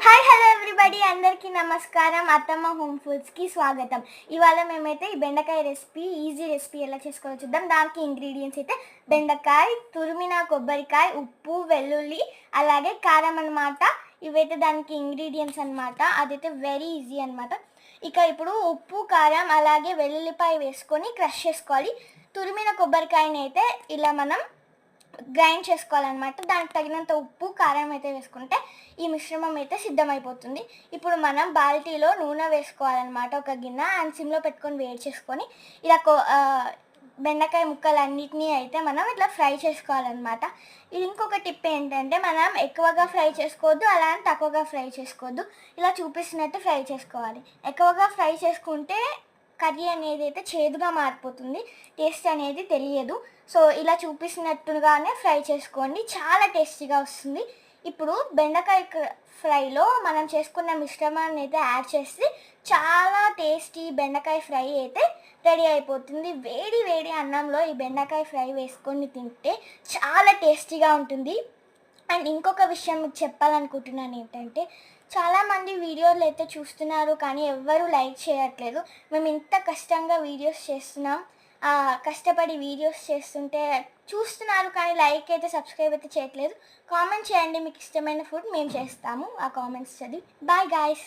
Hi hello everybody, అందరికీ నమస్కారం. అత్తమ్మ హోమ్ ఫుడ్స్కి స్వాగతం. ఇవాళ మేమైతే ఈ బెండకాయ రెసిపీ, ఈజీ రెసిపీ ఎలా చేసుకోవాలో చూద్దాం. దానికి ఇంగ్రీడియంట్స్ అయితే బెండకాయ, తురిమిన కొబ్బరికాయ, ఉప్పు, వెల్లుల్లి, అలాగే కారం అనమాట. ఇవైతే దానికి ఇంగ్రీడియంట్స్ అనమాట. అదైతే వెరీ ఈజీ అనమాట. ఇక ఇప్పుడు ఉప్పు, కారం, అలాగే వెల్లుల్లిపాయ వేసుకొని క్రష్ చేసుకోవాలి. తురిమిన కొబ్బరికాయని అయితే ఇలా మనం గ్రైండ్ చేసుకోవాలన్నమాట. దానికి తగినంత ఉప్పు, కారం అయితే వేసుకుంటే ఈ మిశ్రమం అయితే సిద్ధమైపోతుంది. ఇప్పుడు మనం బాల్టీలో నూనె వేసుకోవాలన్నమాట, ఒక గిన్నె. అండ్ సిమ్లో పెట్టుకొని వేడి చేసుకొని ఇలా బెండకాయ ముక్కలన్నిటినీ అయితే మనం ఇట్లా ఫ్రై చేసుకోవాలన్నమాట. ఇది ఇంకొక టిప్ ఏంటంటే, మనం ఎక్కువగా ఫ్రై చేసుకోవద్దు, అలా అని తక్కువగా ఫ్రై చేసుకోవద్దు. ఇలా చూపిస్తున్నట్టు ఫ్రై చేసుకోవాలి. ఎక్కువగా ఫ్రై చేసుకుంటే కర్రీ అనేది అయితే చేదుగా మారిపోతుంది, టేస్ట్ అనేది తెలియదు. సో ఇలా చూపిస్తున్నట్టుగానే ఫ్రై చేసుకోండి, చాలా టేస్టీగా వస్తుంది. ఇప్పుడు బెండకాయ ఫ్రైలో మనం చేసుకున్న మిశ్రమాన్ని అయితే యాడ్ చేసి చాలా టేస్టీ బెండకాయ ఫ్రై అయితే రెడీ అయిపోతుంది. వేడి వేడి అన్నంలో ఈ బెండకాయ ఫ్రై వేసుకొని తింటే చాలా టేస్టీగా ఉంటుంది. అండ్ ఇంకొక విషయం మీకు చెప్పాలనుకుంటున్నాను ఏంటంటే, చాలామంది వీడియోలు అయితే చూస్తున్నారు కానీ ఎవ్వరూ లైక్ చేయట్లేదు. మేము ఇంత కష్టంగా వీడియోస్ చేస్తున్నాం, కష్టపడి వీడియోస్ చేస్తుంటే చూస్తున్నారు కానీ లైక్ అయితే, సబ్స్క్రైబ్ అయితే చేయట్లేదు. కామెంట్ చేయండి, మీకు ఇష్టమైన ఫుడ్ మేము చేస్తాము. ఆ కామెంట్స్ చదివి. Bye guys.